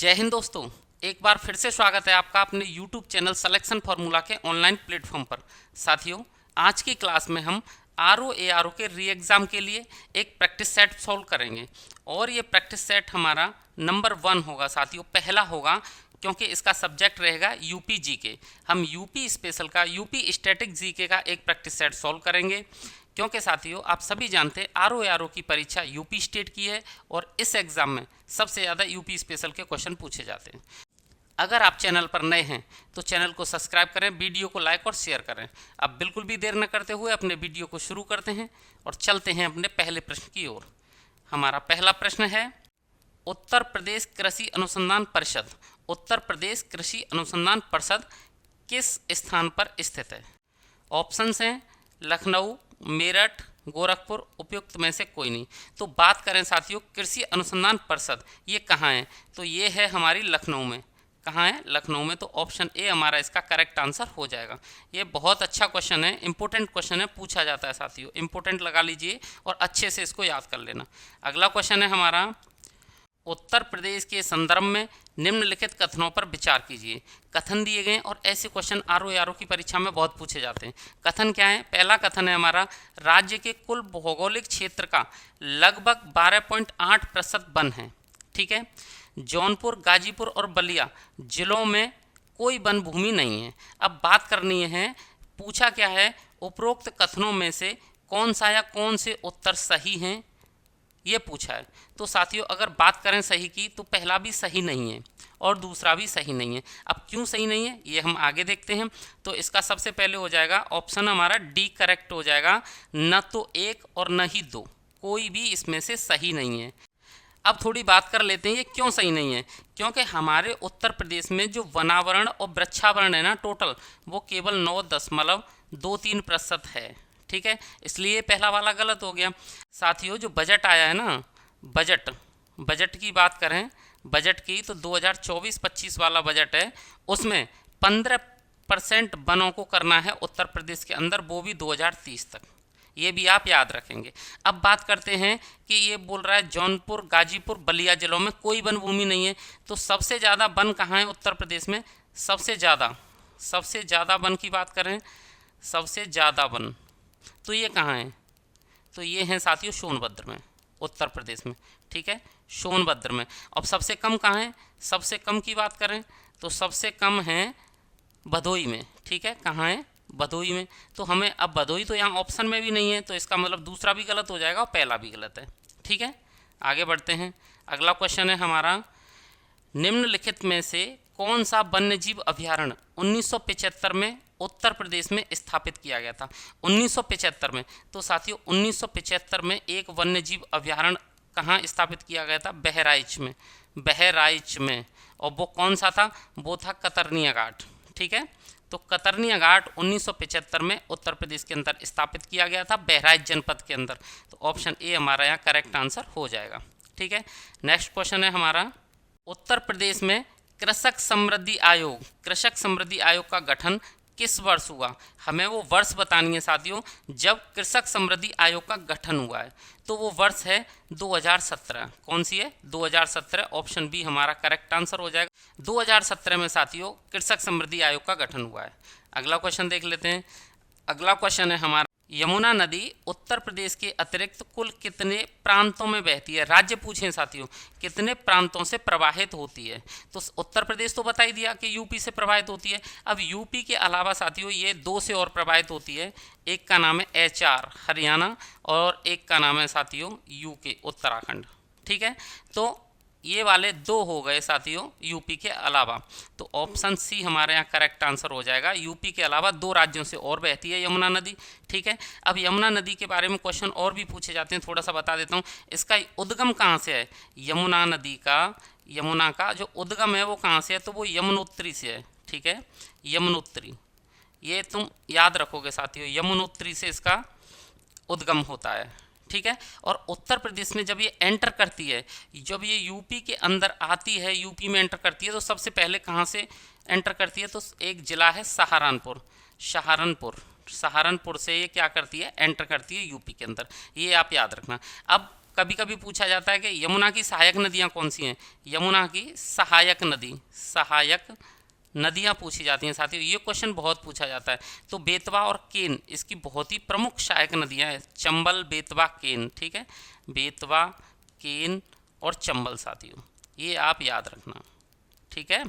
जय हिंद दोस्तों। एक बार फिर से स्वागत है आपका अपने YouTube चैनल सिलेक्शन फार्मूला के ऑनलाइन प्लेटफॉर्म पर। साथियों, आज की क्लास में हम RO के री एग्ज़ाम के लिए एक प्रैक्टिस सेट सॉल्व करेंगे और ये प्रैक्टिस सेट हमारा नंबर 1 होगा। साथियों, पहला होगा क्योंकि इसका सब्जेक्ट रहेगा यूपी जीके। हम यूपी स्पेशल का यूपी स्टैटिक जीके का एक प्रैक्टिस सेट सॉल्व करेंगे क्योंकि साथियों आप सभी जानते हैं RO की परीक्षा यूपी स्टेट की है और इस एग्ज़ाम में सबसे ज़्यादा यूपी स्पेशल के क्वेश्चन पूछे जाते हैं। अगर आप चैनल पर नए हैं तो चैनल को सब्सक्राइब करें, वीडियो को लाइक और शेयर करें। अब बिल्कुल भी देर न करते हुए अपने वीडियो को शुरू करते हैं और चलते हैं अपने पहले प्रश्न की ओर। हमारा पहला प्रश्न है, उत्तर प्रदेश कृषि अनुसंधान परिषद उत्तर प्रदेश कृषि अनुसंधान परिषद किस स्थान पर स्थित है? ऑप्शंस हैं लखनऊ, मेरठ, गोरखपुर, उपयुक्त में से कोई नहीं। तो बात करें साथियों कृषि अनुसंधान परिषद ये कहाँ है, तो ये है हमारी लखनऊ में। कहाँ है? लखनऊ में। तो ऑप्शन ए हमारा इसका करेक्ट आंसर हो जाएगा। ये बहुत अच्छा क्वेश्चन है, इंपॉर्टेंट क्वेश्चन है, पूछा जाता है साथियों। इंपॉर्टेंट लगा लीजिए और अच्छे से इसको याद कर लेना। अगला क्वेश्चन है हमारा, उत्तर प्रदेश के संदर्भ में निम्नलिखित कथनों पर विचार कीजिए। कथन दिए गए और ऐसे क्वेश्चन RO की परीक्षा में बहुत पूछे जाते हैं। कथन क्या है? पहला कथन है हमारा, राज्य के कुल भौगोलिक क्षेत्र का लगभग 12.8% वन है। ठीक है। जौनपुर, गाजीपुर और बलिया जिलों में कोई वन भूमि नहीं है। अब बात करनी है, पूछा क्या है, उपरोक्त कथनों में से कौन सा या कौन से उत्तर सही हैं, ये पूछा है। तो साथियों अगर बात करें सही की तो पहला भी सही नहीं है और दूसरा भी सही नहीं है। अब क्यों सही नहीं है ये हम आगे देखते हैं। तो इसका सबसे पहले हो जाएगा ऑप्शन हमारा डी करेक्ट हो जाएगा। न तो एक और न ही दो, कोई भी इसमें से सही नहीं है। अब थोड़ी बात कर लेते हैं ये क्यों सही नहीं है। क्योंकि हमारे उत्तर प्रदेश में जो वनावरण और वृक्षावरण है ना टोटल, वो केवल 9.23% है। ठीक है, इसलिए पहला वाला गलत हो गया। साथियों जो बजट आया है ना, बजट की बात करें, बजट की तो 2024-25 वाला बजट है, उसमें 15% वनों को करना है उत्तर प्रदेश के अंदर, वो भी 2030 तक। ये भी आप याद रखेंगे। अब बात करते हैं कि ये बोल रहा है जौनपुर, गाजीपुर, बलिया जिलों में कोई वन भूमि नहीं है। तो सबसे ज़्यादा वन कहाँ है उत्तर प्रदेश में? सबसे ज़्यादा वन की बात करें, सबसे ज़्यादा वन तो ये कहाँ है? तो ये हैं साथियों सोनभद्र में, उत्तर प्रदेश में। ठीक है, सोनभद्र में। अब सबसे कम कहाँ है? सबसे कम की बात करें तो सबसे कम है भदोई में। ठीक है, कहाँ है? भदोई में। तो हमें अब भदोई तो यहाँ ऑप्शन में भी नहीं है, तो इसका मतलब दूसरा भी गलत हो जाएगा और पहला भी गलत है। ठीक है, आगे बढ़ते हैं। अगला क्वेश्चन है हमारा, निम्नलिखित में से कौन सा वन्यजीव अभयारण्य 1975 में उत्तर प्रदेश में स्थापित किया गया था? 1975 में। तो साथियों 1975 में एक वन्यजीव अभयारण्य कहाँ स्थापित किया गया था? बहराइच में। और वो कौन सा था? वो था कतरनिया घाट। ठीक है, तो कतरनिया घाट 1975 में उत्तर प्रदेश के अंदर स्थापित किया गया था, बहराइच जनपद के अंदर। तो ऑप्शन ए हमारा यहाँ करेक्ट आंसर हो जाएगा। ठीक है, नेक्स्ट क्वेश्चन है हमारा, उत्तर प्रदेश में कृषक समृद्धि आयोग का गठन किस वर्ष हुआ? हमें वो वर्ष बतानी है साथियों जब कृषक समृद्धि आयोग का गठन हुआ है। तो वो वर्ष है 2017। कौन सी है? 2017। ऑप्शन बी हमारा करेक्ट आंसर हो जाएगा। 2017 में साथियों कृषक समृद्धि आयोग का गठन हुआ है। अगला क्वेश्चन देख लेते हैं। अगला क्वेश्चन है हमारा, यमुना नदी उत्तर प्रदेश के अतिरिक्त कुल कितने प्रांतों में बहती है? राज्य पूछें साथियों, कितने प्रांतों से प्रवाहित होती है? तो उत्तर प्रदेश तो बता ही दिया कि यूपी से प्रवाहित होती है। अब यूपी के अलावा साथियों ये 2 से और प्रवाहित होती है। एक का नाम है HR हरियाणा और एक का नाम है साथियों UK उत्तराखंड। ठीक है, तो ये वाले 2 हो गए साथियों यूपी के अलावा। तो ऑप्शन सी हमारे यहाँ करेक्ट आंसर हो जाएगा। यूपी के अलावा 2 राज्यों से और बहती है यमुना नदी। ठीक है, अब यमुना नदी के बारे में क्वेश्चन और भी पूछे जाते हैं, थोड़ा सा बता देता हूँ। इसका उद्गम कहाँ से है? यमुना का जो उद्गम है वो कहाँ से है? तो वो यमुनोत्री से है। ठीक है, यमुनोत्री, ये तुम याद रखोगे साथियों, यमुनोत्री से इसका उद्गम होता है। ठीक है, और उत्तर प्रदेश में जब ये एंटर करती है, जब ये यूपी के अंदर आती है, यूपी में एंटर करती है, तो सबसे पहले कहाँ से एंटर करती है? तो एक जिला है सहारनपुर से ये क्या करती है? एंटर करती है यूपी के अंदर। ये आप याद रखना। अब कभी कभी पूछा जाता है कि यमुना की सहायक नदियाँ कौन सी हैं। यमुना की सहायक नदियाँ पूछी जाती हैं साथियों, ये क्वेश्चन बहुत पूछा जाता है। तो बेतवा और केन इसकी बहुत ही प्रमुख सहायक नदियाँ हैं, चंबल, बेतवा, केन। ठीक है, बेतवा, केन और चंबल साथियों, ये आप याद रखना। ठीक है,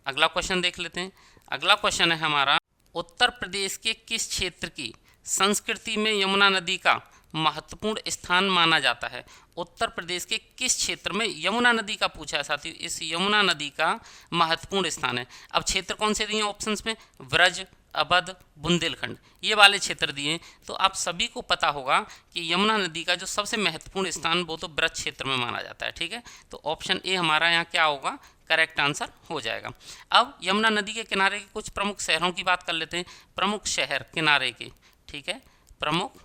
अगला क्वेश्चन देख लेते हैं। अगला क्वेश्चन है हमारा, उत्तर प्रदेश के किस क्षेत्र की संस्कृति में यमुना नदी का महत्वपूर्ण स्थान माना जाता है। उत्तर प्रदेश के किस क्षेत्र में यमुना नदी का पूछा है साथियों, इस यमुना नदी का महत्वपूर्ण स्थान है। अब क्षेत्र कौन से दिए हैं ऑप्शंस में, व्रज, अवध, बुंदेलखंड, ये वाले क्षेत्र दिए हैं। तो आप सभी को पता होगा कि यमुना नदी का जो सबसे महत्वपूर्ण स्थान वो तो ब्रज क्षेत्र में माना जाता है। ठीक है, तो ऑप्शन ए हमारा यहाँ क्या होगा, करेक्ट आंसर हो जाएगा। अब यमुना नदी के किनारे के कुछ प्रमुख शहरों की बात कर लेते हैं। प्रमुख शहर किनारे के, ठीक है, प्रमुख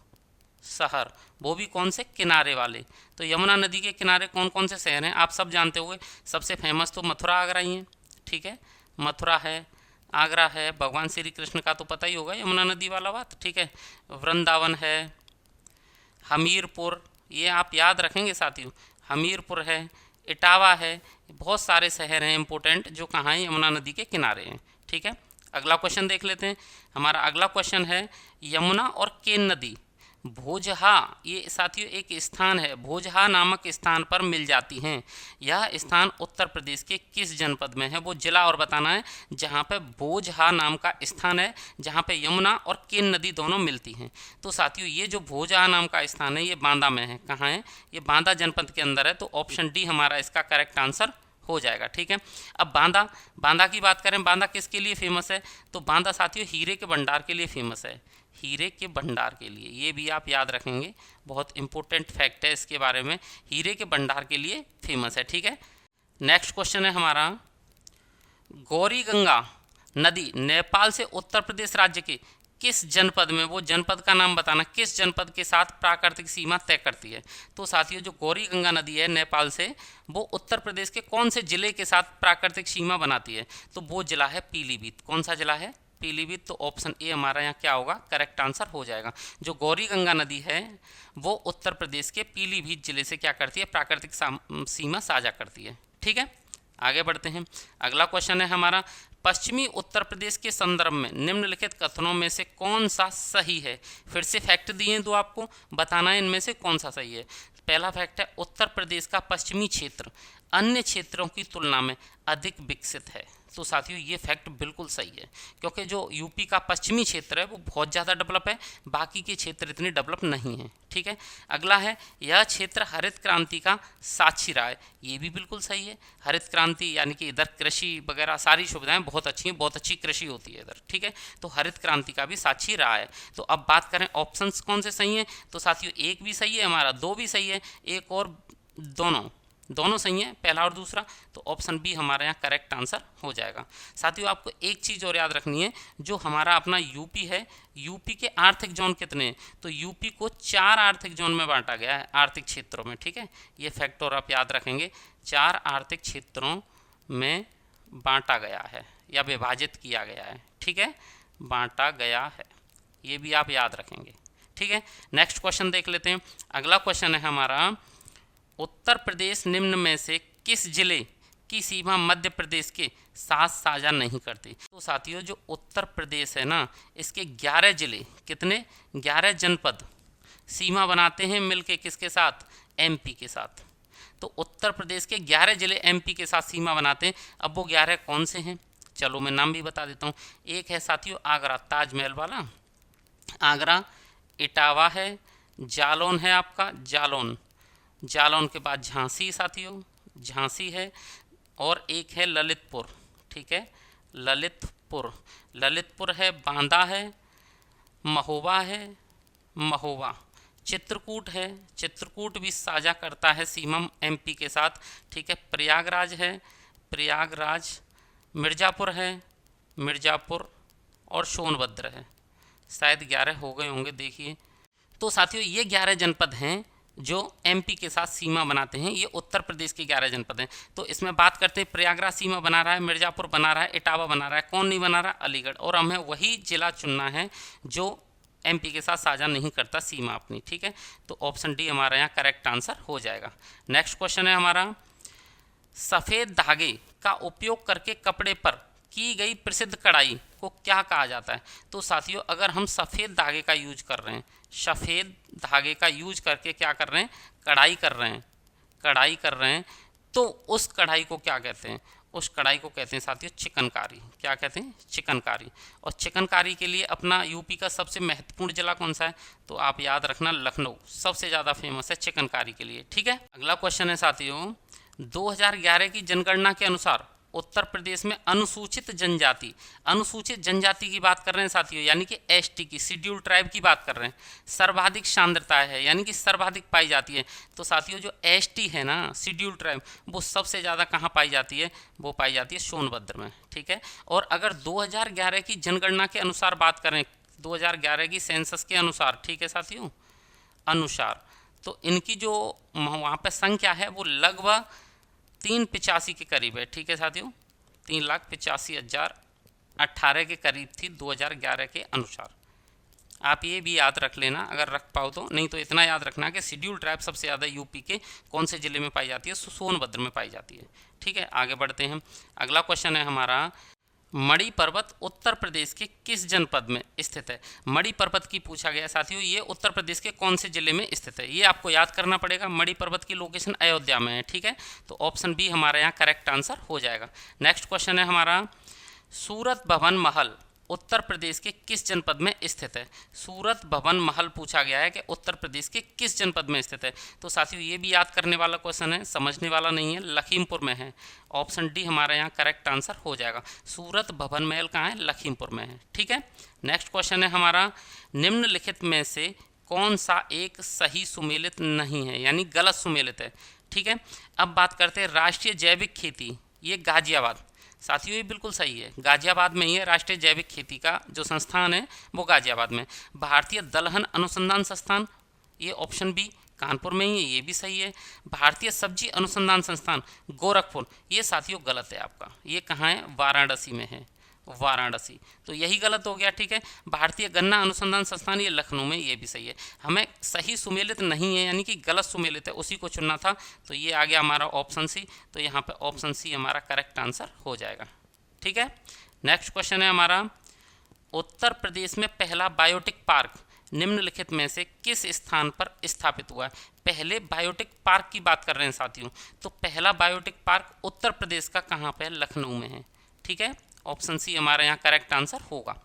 शहर, वो भी कौन से, किनारे वाले। तो यमुना नदी के किनारे कौन कौन से शहर हैं, आप सब जानते होंगे। सबसे फेमस तो मथुरा आगरा ही है। ठीक है, मथुरा है, आगरा है, भगवान श्री कृष्ण का तो पता ही होगा यमुना नदी वाला बात। ठीक है, वृंदावन है, हमीरपुर, ये आप याद रखेंगे साथियों, हमीरपुर है, इटावा है, बहुत सारे शहर हैं इंपॉर्टेंट जो कहाँ हैं, यमुना नदी के किनारे हैं। ठीक है, अगला क्वेश्चन देख लेते हैं। हमारा अगला क्वेश्चन है, यमुना और केन नदी भोजहा, ये साथियों एक स्थान है, भोजहा नामक स्थान पर मिल जाती हैं। यह स्थान उत्तर प्रदेश के किस जनपद में है, वो जिला और बताना है जहाँ पे भोजहा नाम का स्थान है, जहाँ पे यमुना और केन नदी दोनों मिलती हैं। तो साथियों ये जो भोजहा नाम का स्थान है ये बांदा में है। कहाँ है, ये बांदा जनपद के अंदर है। तो ऑप्शन डी हमारा इसका करेक्ट आंसर हो जाएगा। ठीक है, अब बांदा की बात करें, बांदा किसके लिए फेमस है, तो बांदा साथियों हीरे के भंडार के लिए फेमस है, हीरे के भंडार के लिए, ये भी आप याद रखेंगे, बहुत इंपॉर्टेंट फैक्ट है इसके बारे में, हीरे के भंडार के लिए फेमस है। ठीक है, नेक्स्ट क्वेश्चन है हमारा, गौरी गंगा नदी नेपाल से उत्तर प्रदेश राज्य के किस जनपद में, वो जनपद का नाम बताना, किस जनपद के साथ प्राकृतिक सीमा तय करती है। तो साथियों जो गौरी गंगा नदी है नेपाल से, वो उत्तर प्रदेश के कौन से जिले के साथ प्राकृतिक सीमा बनाती है, तो वो जिला है पीलीभीत। कौन सा जिला है, पीलीभीत। तो ऑप्शन ए हमारा यहाँ क्या होगा, करेक्ट आंसर हो जाएगा। जो गौरी गंगा नदी है वो उत्तर प्रदेश के पीलीभीत जिले से क्या करती है, प्राकृतिक सीमा साझा करती है। ठीक है, आगे बढ़ते हैं। अगला क्वेश्चन है हमारा, पश्चिमी उत्तर प्रदेश के संदर्भ में निम्नलिखित कथनों में से कौन सा सही है। फिर से फैक्ट दिए हैं दो, आपको बताना है इनमें से कौन सा सही है। पहला फैक्ट है, उत्तर प्रदेश का पश्चिमी क्षेत्र अन्य क्षेत्रों की तुलना में अधिक विकसित है। तो साथियों ये फैक्ट बिल्कुल सही है, क्योंकि जो यूपी का पश्चिमी क्षेत्र है वो बहुत ज़्यादा डेवलप है, बाकी के क्षेत्र इतने डेवलप नहीं हैं। ठीक है, अगला है, यह क्षेत्र हरित क्रांति का साक्षी रहा है। ये भी बिल्कुल सही है, हरित क्रांति यानी कि इधर कृषि वगैरह सारी सुविधाएं बहुत अच्छी हैं, बहुत अच्छी कृषि होती है इधर। ठीक है, तो हरित क्रांति का भी साक्षी रहा है। तो अब बात करें ऑप्शंस कौन से सही हैं, तो साथियों एक भी सही है हमारा, दो भी सही है, एक और दोनों सही है, पहला और दूसरा। तो ऑप्शन बी हमारे यहाँ करेक्ट आंसर हो जाएगा। साथियों आपको एक चीज़ और याद रखनी है, जो हमारा अपना यूपी है, यूपी के आर्थिक जोन कितने हैं, तो यूपी को 4 आर्थिक जोन में बांटा गया है, आर्थिक क्षेत्रों में। ठीक है, ये फैक्टर आप याद रखेंगे, 4 आर्थिक क्षेत्रों में बांटा गया है या विभाजित किया गया है। ठीक है, बांटा गया है, ये भी आप याद रखेंगे। ठीक है, नेक्स्ट क्वेश्चन देख लेते हैं। अगला क्वेश्चन है हमारा, उत्तर प्रदेश निम्न में से किस जिले की सीमा मध्य प्रदेश के साथ साझा नहीं करती। तो साथियों जो उत्तर प्रदेश है ना, इसके 11 जिले, कितने, 11 जनपद सीमा बनाते हैं मिलके किसके साथ, एमपी के साथ। तो उत्तर प्रदेश के 11 जिले एमपी के साथ सीमा बनाते हैं। अब वो 11 कौन से हैं, चलो मैं नाम भी बता देता हूँ। एक है साथियों आगरा, ताजमहल वाला आगरा, इटावा है, जालौन है आपका, जालौन के बाद झांसी साथियों, झांसी है, और एक है ललितपुर। ठीक है, ललितपुर है, बांदा है, महोबा, चित्रकूट है, चित्रकूट भी साझा करता है सीमा एमपी के साथ। ठीक है, प्रयागराज है, मिर्ज़ापुर है, मिर्ज़ापुर और सोनभद्र है। शायद 11 हो गए होंगे, देखिए। तो साथियों ये 11 जनपद हैं जो एमपी के साथ सीमा बनाते हैं, ये उत्तर प्रदेश के 11 जनपद हैं। तो इसमें बात करते हैं, प्रयागराज सीमा बना रहा है, मिर्ज़ापुर बना रहा है, इटावा बना रहा है, कौन नहीं बना रहा, अलीगढ़। और हमें वही जिला चुनना है जो एमपी के साथ साझा नहीं करता सीमा अपनी, ठीक है। तो ऑप्शन डी हमारा यहाँ करेक्ट आंसर हो जाएगा। नेक्स्ट क्वेश्चन है हमारा, सफ़ेद धागे का उपयोग करके कपड़े पर की गई प्रसिद्ध कढ़ाई को क्या कहा जाता है। तो साथियों, अगर हम सफ़ेद धागे का यूज कर रहे हैं, सफ़ेद धागे का यूज करके क्या कर रहे हैं, कढ़ाई कर रहे हैं, तो उस कढ़ाई को क्या कहते हैं, उस कढ़ाई को कहते हैं साथियों चिकनकारी। क्या कहते हैं, चिकनकारी। और चिकनकारी के लिए अपना यूपी का सबसे महत्वपूर्ण जिला कौन सा है, तो आप याद रखना लखनऊ सबसे ज़्यादा फेमस है चिकनकारी के लिए, ठीक है। अगला क्वेश्चन है साथियों, 2011 की जनगणना के अनुसार उत्तर प्रदेश में अनुसूचित जनजाति की बात कर रहे हैं साथियों, यानी कि एसटी की, शेड्यूल ट्राइब की बात कर रहे हैं, सर्वाधिक सांद्रता है, यानी कि सर्वाधिक पाई जाती है। तो साथियों जो एसटी है ना, शेड्यूल ट्राइब, वो सबसे ज़्यादा कहाँ पाई जाती है, वो पाई जाती है सोनभद्र में, ठीक है। और अगर 2011 की जनगणना के अनुसार बात करें, 2011 की सेंसस के अनुसार, ठीक है साथियों, अनुसार, तो इनकी जो वहाँ पर संख्या है वो लगभग 385 के करीब है, ठीक है साथियों, 3,85,018 के करीब थी 2011 के अनुसार। आप ये भी याद रख लेना अगर रख पाओ तो, नहीं तो इतना याद रखना कि शेड्यूल ट्राइब सबसे ज़्यादा यूपी के कौन से ज़िले में पाई जाती है, सोनभद्र में पाई जाती है, ठीक है। आगे बढ़ते हैं। अगला क्वेश्चन है हमारा, मणि पर्वत उत्तर प्रदेश के किस जनपद में स्थित है। मणि पर्वत की पूछा गया साथियों, ये उत्तर प्रदेश के कौन से जिले में स्थित है, ये आपको याद करना पड़ेगा। मणि पर्वत की लोकेशन अयोध्या में है, ठीक है। तो ऑप्शन बी हमारे यहाँ करेक्ट आंसर हो जाएगा। नेक्स्ट क्वेश्चन है हमारा, सूरत भवन महल उत्तर प्रदेश के किस जनपद में स्थित है। सूरत भवन महल पूछा गया है कि उत्तर प्रदेश के किस जनपद में स्थित है। तो साथियों ये भी याद करने वाला क्वेश्चन है, समझने वाला नहीं है, लखीमपुर में है। ऑप्शन डी हमारे यहाँ करेक्ट आंसर हो जाएगा। सूरत भवन महल कहाँ है, लखीमपुर में है, ठीक है। नेक्स्ट क्वेश्चन है हमारा, निम्नलिखित में से कौन सा एक सही सुमेलित नहीं है, यानी गलत सुमेलित है, ठीक है। अब बात करते हैं राष्ट्रीय जैविक खेती, ये गाजियाबाद, साथियों ये बिल्कुल सही है, गाजियाबाद में ही है। राष्ट्रीय जैविक खेती का जो संस्थान है वो गाजियाबाद में। भारतीय दलहन अनुसंधान संस्थान, ये ऑप्शन बी कानपुर में ही है, ये भी सही है। भारतीय सब्जी अनुसंधान संस्थान गोरखपुर, ये साथियों गलत है आपका, ये कहाँ है, वाराणसी में है, वाराणसी, तो यही गलत हो गया, ठीक है। भारतीय गन्ना अनुसंधान संस्थान, ये लखनऊ में, ये भी सही है। हमें सही सुमेलित नहीं है, यानी कि गलत सुमेलित है, उसी को चुनना था, तो ये आ गया हमारा ऑप्शन सी। तो यहाँ पे ऑप्शन सी हमारा करेक्ट आंसर हो जाएगा, ठीक है। नेक्स्ट क्वेश्चन है हमारा, उत्तर प्रदेश में पहला बायोटिक पार्क निम्नलिखित में से किस स्थान पर स्थापित हुआ है। पहले बायोटिक पार्क की बात कर रहे हैं साथियों, तो पहला बायोटिक पार्क उत्तर प्रदेश का कहाँ पे है, लखनऊ में है, ठीक है। ऑप्शन सी हमारा यहाँ करेक्ट आंसर होगा।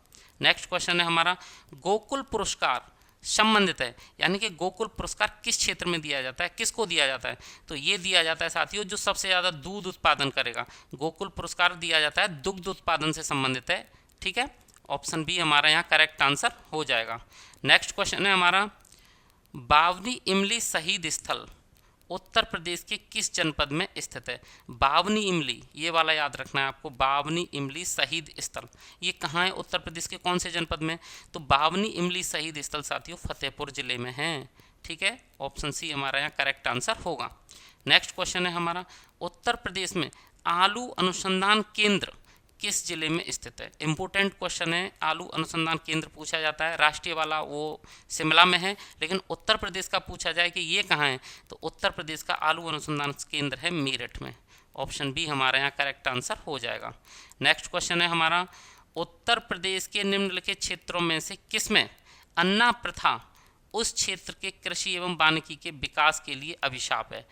नेक्स्ट क्वेश्चन है हमारा, गोकुल पुरस्कार संबंधित है, यानी कि गोकुल पुरस्कार किस क्षेत्र में दिया जाता है, किसको दिया जाता है। तो ये दिया जाता है साथियों जो सबसे ज़्यादा दूध उत्पादन करेगा, गोकुल पुरस्कार दिया जाता है दुग्ध उत्पादन से संबंधित है, ठीक है। ऑप्शन बी हमारा यहाँ करेक्ट आंसर हो जाएगा। नेक्स्ट क्वेश्चन है हमारा, बावनी इमली शहीद स्थल उत्तर प्रदेश के किस जनपद में स्थित है। बावनी इमली, ये वाला याद रखना है आपको, बावनी इमली शहीद स्थल, ये कहाँ है, उत्तर प्रदेश के कौन से जनपद में। तो बावनी इमली शहीद स्थल साथियों फतेहपुर जिले में है, ठीक है। ऑप्शन सी हमारा यहाँ करेक्ट आंसर होगा। नेक्स्ट क्वेश्चन है हमारा, उत्तर प्रदेश में आलू अनुसंधान केंद्र किस जिले में स्थित है। इंपॉर्टेंट क्वेश्चन है, आलू अनुसंधान केंद्र पूछा जाता है, राष्ट्रीय वाला वो शिमला में है, लेकिन उत्तर प्रदेश का पूछा जाए कि ये कहाँ है, तो उत्तर प्रदेश का आलू अनुसंधान केंद्र है मेरठ में। ऑप्शन बी हमारे यहाँ करेक्ट आंसर हो जाएगा। नेक्स्ट क्वेश्चन है हमारा, उत्तर प्रदेश के निम्नलिखित क्षेत्रों में से किसमें अन्ना प्रथा उस क्षेत्र के कृषि एवं वानिकी के विकास के लिए अभिशाप है।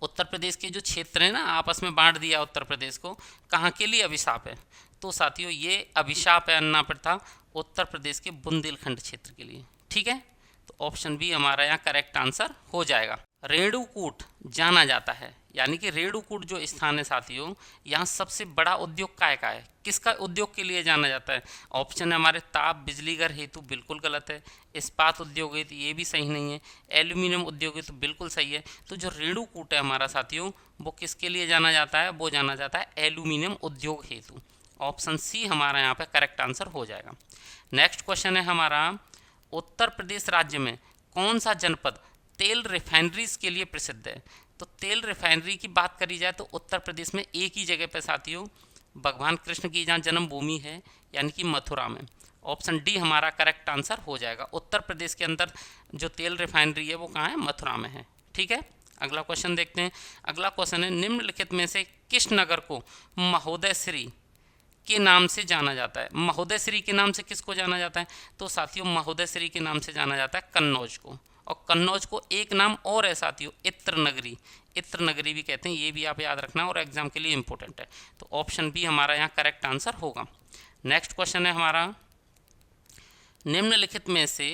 उत्तर प्रदेश के जो क्षेत्र हैं ना, आपस में बांट दिया उत्तर प्रदेश को, कहाँ के लिए अभिशाप है। तो साथियों ये अभिशाप है अन्ना प्रथा उत्तर प्रदेश के बुंदेलखंड क्षेत्र के लिए, ठीक है। तो ऑप्शन बी हमारा यहाँ करेक्ट आंसर हो जाएगा। रेणुकूट जाना जाता है, यानी कि रेणुकूट जो स्थान है साथियों, यहाँ सबसे बड़ा उद्योग काय का है, किसका उद्योग के लिए जाना जाता है। ऑप्शन है हमारे ताप बिजली घर हेतु, बिल्कुल गलत है। इस्पात उद्योग हेतु, ये भी सही नहीं है। एल्यूमिनियम उद्योग हेतु, बिल्कुल सही है। तो जो रेणुकूट है हमारा साथियों, वो किसके लिए जाना जाता है, वो जाना जाता है एल्यूमिनियम उद्योग हेतु। ऑप्शन सी हमारा यहाँ पे करेक्ट आंसर हो जाएगा। नेक्स्ट क्वेश्चन है हमारा, उत्तर प्रदेश राज्य में कौन सा जनपद तेल रिफाइनरीज के लिए प्रसिद्ध है। तो तेल रिफाइनरी की बात करी जाए तो उत्तर प्रदेश में एक ही जगह पर साथियों भगवान कृष्ण की जहाँ जन्मभूमि है, यानी कि मथुरा में, ऑप्शन डी हमारा करेक्ट आंसर हो जाएगा। उत्तर प्रदेश के अंदर जो तेल रिफाइनरी है वो कहाँ है, मथुरा में है। ठीक है, अगला क्वेश्चन देखते हैं। अगला क्वेश्चन है, निम्नलिखित में से किस नगर को महोदय श्री के नाम से जाना जाता है? महोदय श्री के नाम से किसको जाना जाता है? तो साथियों महोदय श्री के नाम से जाना जाता है कन्नौज को। और कन्नौज को एक नाम और है साथियों, इत्र नगरी, इत्र नगरी भी कहते हैं, ये भी आप याद रखना और एग्जाम के लिए इंपॉर्टेंट है। तो ऑप्शन बी हमारा यहाँ करेक्ट आंसर होगा। नेक्स्ट क्वेश्चन है हमारा, निम्नलिखित में से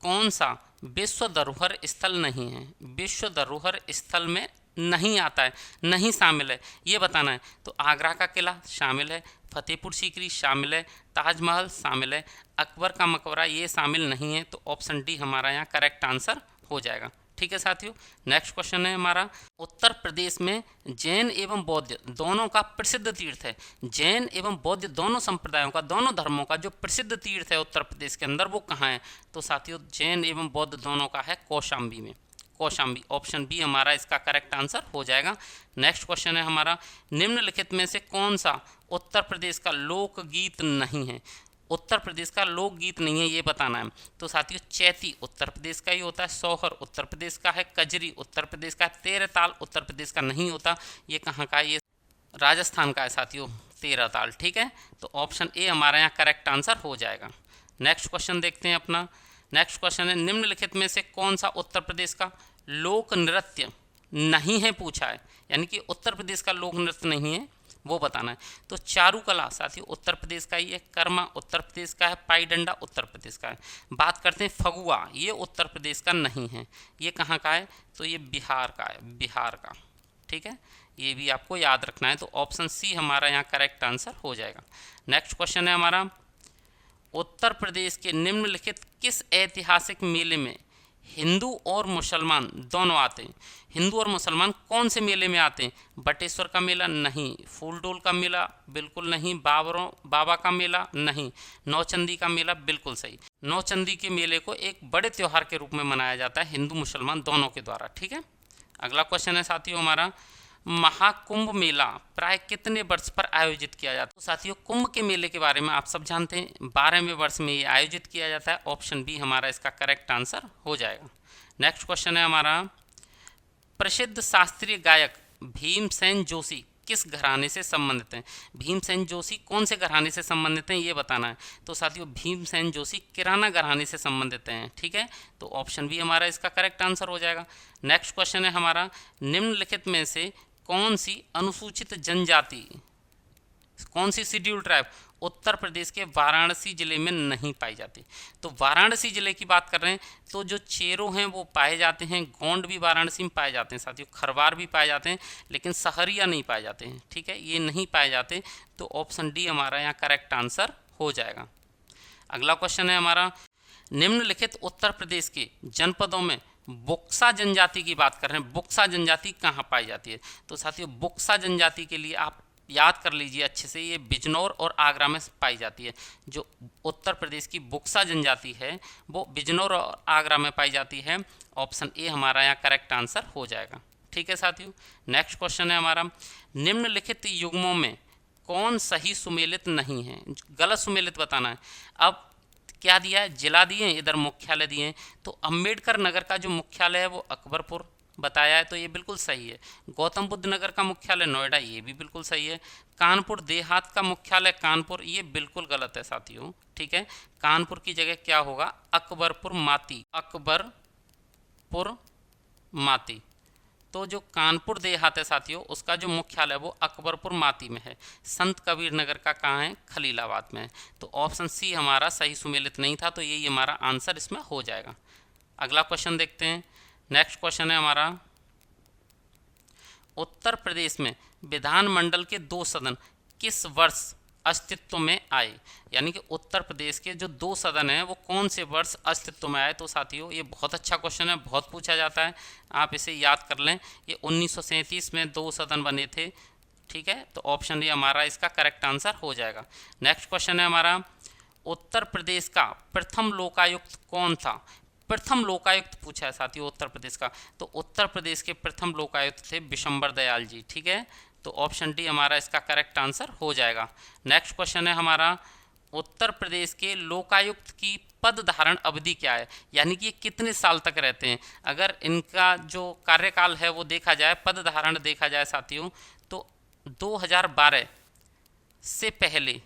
कौन सा विश्व धरोहर स्थल नहीं है? विश्व धरोहर स्थल में नहीं आता है, नहीं शामिल है, ये बताना है। तो आगरा का किला शामिल है, फतेहपुर सीकरी शामिल है, ताजमहल शामिल है, अकबर का मकबरा ये शामिल नहीं है। तो ऑप्शन डी हमारा यहाँ करेक्ट आंसर हो जाएगा। ठीक है साथियों, नेक्स्ट क्वेश्चन है हमारा, उत्तर प्रदेश में जैन एवं बौद्ध दोनों का प्रसिद्ध तीर्थ है। जैन एवं बौद्ध दोनों संप्रदायों का, दोनों धर्मों का जो प्रसिद्ध तीर्थ है उत्तर प्रदेश के अंदर, वो कहाँ है? तो साथियों जैन एवं बौद्ध दोनों का है कौशाम्बी में, कौशाम्बी। ऑप्शन बी हमारा इसका करेक्ट आंसर हो जाएगा। नेक्स्ट क्वेश्चन है हमारा, निम्नलिखित में से कौन सा उत्तर प्रदेश का लोकगीत नहीं है? उत्तर प्रदेश का लोकगीत नहीं है, ये बताना है। तो साथियों चैती उत्तर प्रदेश का ही होता है, सोहर उत्तर प्रदेश का है, कजरी उत्तर प्रदेश का है, तेरह ताल उत्तर प्रदेश का नहीं होता। ये कहाँ का है? ये राजस्थान का है साथियों, तेरह ताल। ठीक है, तो ऑप्शन ए हमारा यहाँ करेक्ट आंसर हो जाएगा। नेक्स्ट क्वेश्चन देखते हैं अपना। नेक्स्ट क्वेश्चन है, निम्नलिखित में से कौन सा उत्तर प्रदेश का लोक नृत्य नहीं है पूछा है, यानी कि उत्तर प्रदेश का लोक नृत्य नहीं है वो बताना है। तो चारुकला साथियों उत्तर प्रदेश का ही है, कर्मा उत्तर प्रदेश का है, पाई डंडा उत्तर प्रदेश का है। बात करते हैं फगुआ, ये उत्तर प्रदेश का नहीं है, ये कहाँ का है? तो ये बिहार का है, बिहार का। ठीक है, ये भी आपको याद रखना है। तो ऑप्शन सी हमारा यहाँ करेक्ट आंसर हो जाएगा। नेक्स्ट क्वेश्चन है हमारा, उत्तर प्रदेश के निम्नलिखित किस ऐतिहासिक मेले में हिंदू और मुसलमान दोनों आते हैं? हिंदू और मुसलमान कौन से मेले में आते हैं? बटेश्वर का मेला नहीं, फूलडोल का मेला बिल्कुल नहीं, बाबा का मेला नहीं, नौचंदी का मेला बिल्कुल सही। नौचंदी के मेले को एक बड़े त्यौहार के रूप में मनाया जाता है हिंदू मुसलमान दोनों के द्वारा। ठीक है, अगला क्वेश्चन है साथियों हमारा, महाकुंभ मेला प्राय कितने वर्ष पर आयोजित किया जाता है? तो साथियों कुंभ के मेले के बारे में आप सब जानते हैं, 12वें वर्ष में ये आयोजित किया जाता है। ऑप्शन बी हमारा इसका करेक्ट आंसर हो जाएगा। नेक्स्ट क्वेश्चन है हमारा, प्रसिद्ध शास्त्रीय गायक भीमसेन जोशी किस घराने से संबंधित हैं? भीमसेन जोशी कौन से घराने से संबंधित हैं ये बताना है। तो साथियों भीमसेन जोशी किराना घराने से संबंधित हैं। ठीक है, तो ऑप्शन बी हमारा इसका करेक्ट आंसर हो जाएगा। नेक्स्ट क्वेश्चन है हमारा, निम्नलिखित में से कौन सी अनुसूचित जनजाति, कौन C schedule tribe Uttar Pradesh के वाराणसी जिले में नहीं पाई जाती? तो वाराणसी जिले की बात कर रहे हैं तो जो चेरो हैं वो पाए जाते हैं, गोंड भी वाराणसी में पाए जाते हैं साथियों, खरवार भी पाए जाते हैं, लेकिन सहरिया नहीं पाए जाते हैं। ठीक है, ये नहीं पाए जाते। तो ऑप्शन डी हमारा यहाँ करेक्ट आंसर हो जाएगा। अगला क्वेश्चन है हमारा, निम्नलिखित उत्तर प्रदेश के जनपदों में बुक्सा जनजाति की बात कर रहे हैं, बुक्सा जनजाति कहाँ पाई जाती है? तो साथियों बुक्सा जनजाति के लिए आप याद कर लीजिए अच्छे से, ये बिजनौर और आगरा में पाई जाती है। जो उत्तर प्रदेश की बुक्सा जनजाति है वो बिजनौर और आगरा में पाई जाती है। ऑप्शन ए हमारा यहाँ करेक्ट आंसर हो जाएगा। ठीक है साथियों, नेक्स्ट क्वेश्चन है हमारा, निम्नलिखित युग्मों में कौन सही सुमेलित नहीं है? गलत सुमेलित बताना है। अब क्या दिया है, जिला दिए हैं, इधर मुख्यालय दिए हैं। तो अम्बेडकर नगर का जो मुख्यालय है वो अकबरपुर बताया है, तो ये बिल्कुल सही है। गौतम बुद्ध नगर का मुख्यालय नोएडा, ये भी बिल्कुल सही है। कानपुर देहात का मुख्यालय कानपुर, ये बिल्कुल गलत है साथियों। ठीक है, कानपुर की जगह क्या होगा, अकबरपुर माती, अकबरपुर माती। तो जो कानपुर देहात है साथियों उसका जो मुख्यालय है वो अकबरपुर माती में है। संत कबीर नगर का कहाँ है, खलीलाबाद में है। तो ऑप्शन सी हमारा सही सुमेलित नहीं था, तो यही हमारा आंसर इसमें हो जाएगा। अगला क्वेश्चन देखते हैं। नेक्स्ट क्वेश्चन है हमारा, उत्तर प्रदेश में विधानमंडल के 2 सदन किस वर्ष अस्तित्व में आए? यानी कि उत्तर प्रदेश के जो 2 सदन हैं वो कौन से वर्ष अस्तित्व में आए? तो साथियों ये बहुत अच्छा क्वेश्चन है, बहुत पूछा जाता है, आप इसे याद कर लें। ये 1937 में 2 सदन बने थे। ठीक है, तो ऑप्शन ए हमारा इसका करेक्ट आंसर हो जाएगा। नेक्स्ट क्वेश्चन है हमारा, उत्तर प्रदेश का प्रथम लोकायुक्त कौन था? प्रथम लोकायुक्त पूछा है साथियों उत्तर प्रदेश का, तो उत्तर प्रदेश के प्रथम लोकायुक्त थे विशंबर दयाल जी। ठीक है, तो ऑप्शन डी हमारा इसका करेक्ट आंसर हो जाएगा। नेक्स्ट क्वेश्चन है हमारा, उत्तर प्रदेश के लोकायुक्त की पद धारण अवधि क्या है, यानी कि ये कितने साल तक रहते हैं। अगर इनका जो कार्यकाल है वो देखा जाए, पद धारण देखा जाए साथियों, तो 2012 से पहले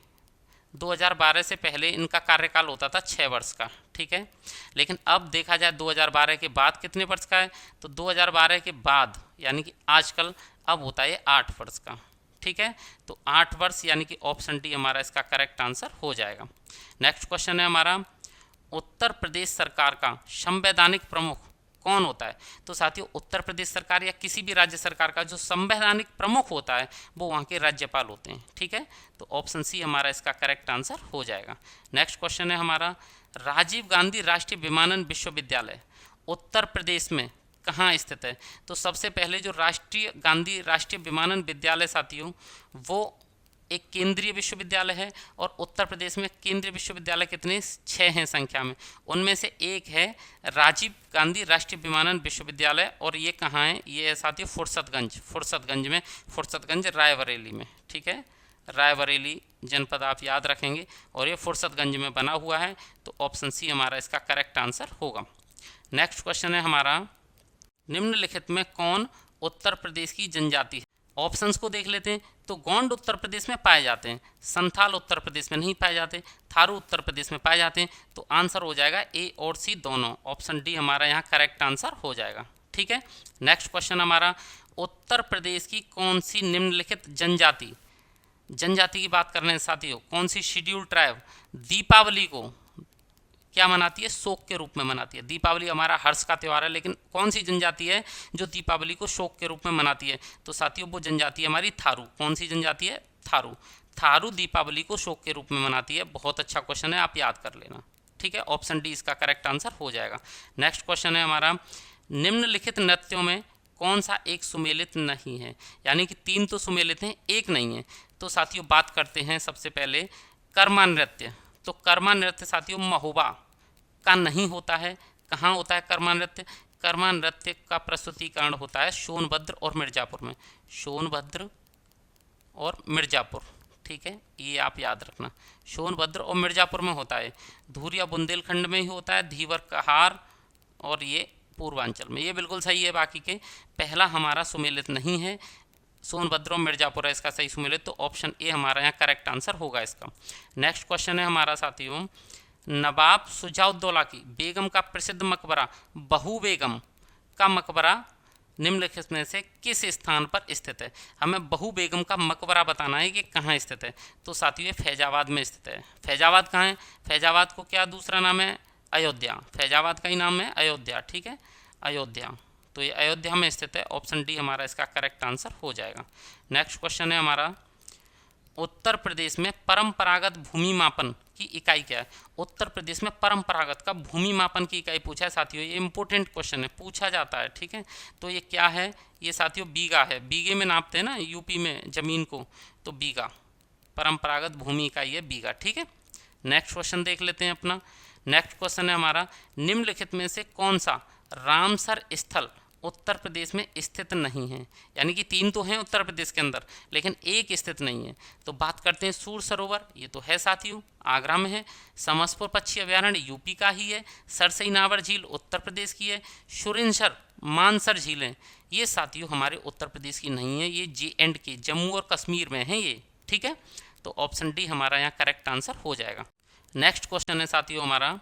2012 से पहले इनका कार्यकाल होता था 6 वर्ष का, ठीक है। लेकिन अब देखा जाए 2012 के बाद कितने वर्ष का है, तो 2012 के बाद यानी कि आजकल अब होता है 8 वर्ष का, ठीक है। तो 8 वर्ष यानी कि ऑप्शन डी हमारा इसका करेक्ट आंसर हो जाएगा। नेक्स्ट क्वेश्चन है हमारा, उत्तर प्रदेश सरकार का संवैधानिक प्रमुख कौन होता है। तो साथियों उत्तर प्रदेश सरकार या किसी भी राज्य सरकार का जो संवैधानिक प्रमुख होता है वो वहाँ के राज्यपाल होते हैं, ठीक है। तो ऑप्शन सी हमारा इसका करेक्ट आंसर हो जाएगा। नेक्स्ट क्वेश्चन है हमारा, राजीव गांधी राष्ट्रीय विमानन विश्वविद्यालय उत्तर प्रदेश में कहाँ स्थित है। तो सबसे पहले जो गांधी राष्ट्रीय विमानन विद्यालय साथियों वो एक केंद्रीय विश्वविद्यालय है, और उत्तर प्रदेश में केंद्रीय विश्वविद्यालय कितने 6 हैं संख्या में, उनमें से एक है राजीव गांधी राष्ट्रीय विमानन विश्वविद्यालय, और ये कहाँ है, ये है साथियों फुर्सतगंज में, फुर्सतगंज रायबरेली में, ठीक है। रायबरेली जनपद आप याद रखेंगे, और ये फुर्सतगंज में बना हुआ है। तो ऑप्शन सी हमारा इसका करेक्ट आंसर होगा। नेक्स्ट क्वेश्चन है हमारा, निम्नलिखित में कौन उत्तर प्रदेश की जनजाति है। ऑप्शंस को देख लेते हैं। तो गोंड उत्तर प्रदेश में पाए जाते हैं, संथाल उत्तर प्रदेश में नहीं पाए जाते, थारू उत्तर प्रदेश में पाए जाते हैं। तो आंसर हो जाएगा ए और सी दोनों, ऑप्शन डी हमारा यहाँ करेक्ट आंसर हो जाएगा, ठीक है। नेक्स्ट क्वेश्चन हमारा, उत्तर प्रदेश की कौन सी निम्नलिखित जनजाति की बात कर रहे हैं साथियों, कौन सी शेड्यूल ट्राइब दीपावली को क्या मनाती है, शोक के रूप में मनाती है। दीपावली हमारा हर्ष का त्यौहार है, लेकिन कौन सी जनजाति है जो दीपावली को शोक के रूप में मनाती है। तो साथियों वो जनजाति है हमारी थारू। कौन सी जनजाति है, थारू दीपावली को शोक के रूप में मनाती है। बहुत अच्छा क्वेश्चन है, आप याद कर लेना, ठीक है। ऑप्शन डी इसका करेक्ट आंसर हो जाएगा। नेक्स्ट क्वेश्चन है हमारा, निम्नलिखित नृत्यों में कौन सा एक सुमेलित नहीं है, यानी कि 3 तो सुमेलित हैं, एक नहीं है। तो साथियों बात करते हैं सबसे पहले कर्मा नृत्य। तो कर्मा नृत्य साथियों महोबा का नहीं होता है। कहाँ होता है कर्मा नृत्य, कर्मा नृत्य का प्रस्तुतिकरण होता है सोनभद्र और मिर्ज़ापुर में, सोनभद्र और मिर्ज़ापुर, ठीक है। ये आप याद रखना, सोनभद्र और मिर्ज़ापुर में होता है। धुरिया बुंदेलखंड में ही होता है, धीवर कहार और ये पूर्वांचल में। ये बिल्कुल सही है, बाकी के पहला हमारा सुमेलित नहीं है, सोनभद्र और मिर्ज़ापुर है इसका सही सुमेलित। तो ऑप्शन ए हमारा यहाँ करेक्ट आंसर होगा इसका। नेक्स्ट क्वेश्चन है हमारा साथियों, नवाब शुजाउद्दौला की बेगम का प्रसिद्ध मकबरा बहू बेगम का मकबरा निम्नलिखित में से किस स्थान पर स्थित है। हमें बहू बेगम का मकबरा बताना है कि कहाँ स्थित है। तो साथियों ये फैजाबाद में स्थित है। फैजाबाद कहाँ है, फैजाबाद को क्या दूसरा नाम है, अयोध्या। फैजाबाद का ही नाम है अयोध्या, ठीक है, अयोध्या। तो ये अयोध्या में स्थित है, ऑप्शन डी हमारा इसका करेक्ट आंसर हो जाएगा। नेक्स्ट क्वेश्चन है हमारा, उत्तर प्रदेश में परंपरागत भूमि मापन की इकाई क्या है। उत्तर प्रदेश में परंपरागत का भूमि मापन की इकाई पूछा है साथियों, ये इंपॉर्टेंट क्वेश्चन है, पूछा जाता है, ठीक है। तो ये क्या है, ये साथियों बीघा है, बीघे में नापते हैं ना यूपी में ज़मीन को, तो बीघा परंपरागत भूमि इकाई है बीघा, ठीक है। नेक्स्ट क्वेश्चन देख लेते हैं अपना। नेक्स्ट क्वेश्चन है हमारा, निम्नलिखित में से कौन सा रामसर स्थल उत्तर प्रदेश में स्थित नहीं है। यानी कि 3 तो हैं उत्तर प्रदेश के अंदर, लेकिन एक स्थित नहीं है। तो बात करते हैं सूर सरोवर, ये तो है साथियों आगरा में है। समसपुर पक्षी अभ्यारण्य यूपी का ही है। सरसई नावर झील उत्तर प्रदेश की है। सुरिनसर मानसर झीलें ये साथियों हमारे उत्तर प्रदेश की नहीं है, ये J&K जम्मू और कश्मीर में है ये, ठीक है। तो ऑप्शन डी हमारा यहाँ करेक्ट आंसर हो जाएगा। नेक्स्ट क्वेश्चन है साथियों हमारा,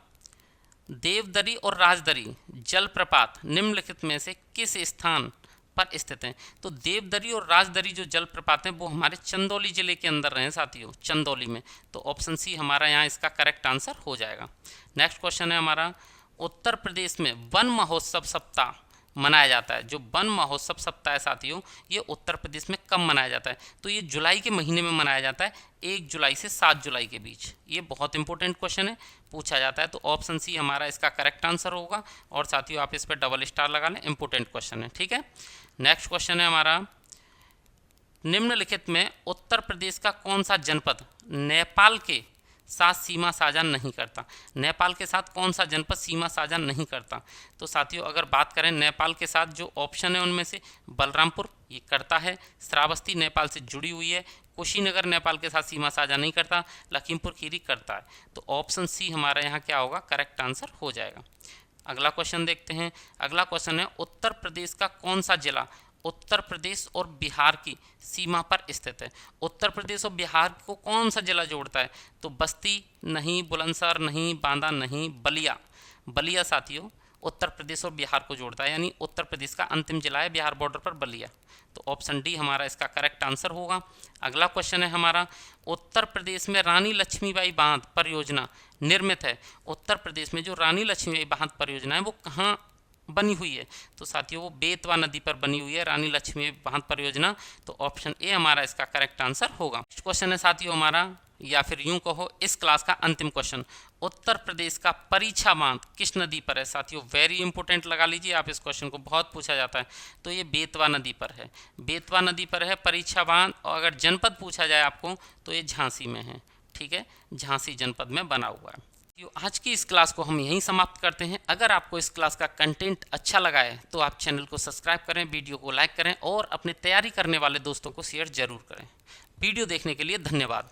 देवदरी और राजदरी जलप्रपात निम्नलिखित में से किस स्थान पर स्थित हैं। तो देवदरी और राजदरी जो जलप्रपात हैं वो हमारे चंदौली जिले के अंदर हैं साथियों, चंदौली में। तो ऑप्शन सी हमारा यहाँ इसका करेक्ट आंसर हो जाएगा। नेक्स्ट क्वेश्चन है हमारा, उत्तर प्रदेश में वन महोत्सव सप्ताह मनाया जाता है। जो वन महोत्सव सप्ताह है साथियों ये उत्तर प्रदेश में कब मनाया जाता है। तो ये जुलाई के महीने में मनाया जाता है, 1 जुलाई से 7 जुलाई के बीच। ये बहुत इंपॉर्टेंट क्वेश्चन है, पूछा जाता है। तो ऑप्शन सी हमारा इसका करेक्ट आंसर होगा। और साथियों आप इस पर डबल स्टार लगा लें, इंपॉर्टेंट क्वेश्चन है, ठीक है। नेक्स्ट क्वेश्चन है हमारा, निम्नलिखित में उत्तर प्रदेश का कौन सा जनपद नेपाल के साथ सीमा साझा नहीं करता? नेपाल के साथ कौन सा जनपद सीमा साझा नहीं करता? तो साथियों अगर बात करें नेपाल के साथ, जो ऑप्शन है उनमें से बलरामपुर ये करता है, श्रावस्ती नेपाल से जुड़ी हुई है, कुशीनगर नेपाल के साथ सीमा साझा नहीं करता, लखीमपुर खीरी करता है। तो ऑप्शन सी हमारा यहाँ क्या होगा, करेक्ट आंसर हो जाएगा। अगला क्वेश्चन देखते हैं। अगला क्वेश्चन है, उत्तर प्रदेश का कौन सा जिला उत्तर प्रदेश और बिहार की सीमा पर स्थित है? उत्तर प्रदेश और बिहार को कौन सा जिला जोड़ता है? तो बस्ती नहीं, बुलंदशहर नहीं, बांदा नहीं, बलिया। बलिया साथियों उत्तर प्रदेश और बिहार को जोड़ता है, यानी उत्तर प्रदेश का अंतिम जिला है बिहार बॉर्डर पर बलिया। तो ऑप्शन डी हमारा इसका करेक्ट आंसर होगा। अगला क्वेश्चन है हमारा, उत्तर प्रदेश में रानी लक्ष्मीबाई बांध परियोजना निर्मित है। उत्तर प्रदेश में जो रानी लक्ष्मीबाई बांध परियोजना है वो कहाँ बनी हुई है? तो साथियों वो बेतवा नदी पर बनी हुई है रानी लक्ष्मी बांध परियोजना। तो ऑप्शन ए हमारा इसका करेक्ट आंसर होगा। नेक्स्ट क्वेश्चन है साथियों हमारा, या फिर यूं कहो इस क्लास का अंतिम क्वेश्चन, उत्तर प्रदेश का परीक्षा बांध किस नदी पर है? साथियों वेरी इंपॉर्टेंट लगा लीजिए आप, इस क्वेश्चन को बहुत पूछा जाता है। तो ये बेतवा नदी पर है, बेतवा नदी पर है परीक्षा बांध। और अगर जनपद पूछा जाए आपको तो ये झांसी में है, ठीक है, झांसी जनपद में बना हुआ है। आज की इस क्लास को हम यहीं समाप्त करते हैं। अगर आपको इस क्लास का कंटेंट अच्छा लगा है तो आप चैनल को सब्सक्राइब करें, वीडियो को लाइक करें और अपने तैयारी करने वाले दोस्तों को शेयर जरूर करें। वीडियो देखने के लिए धन्यवाद।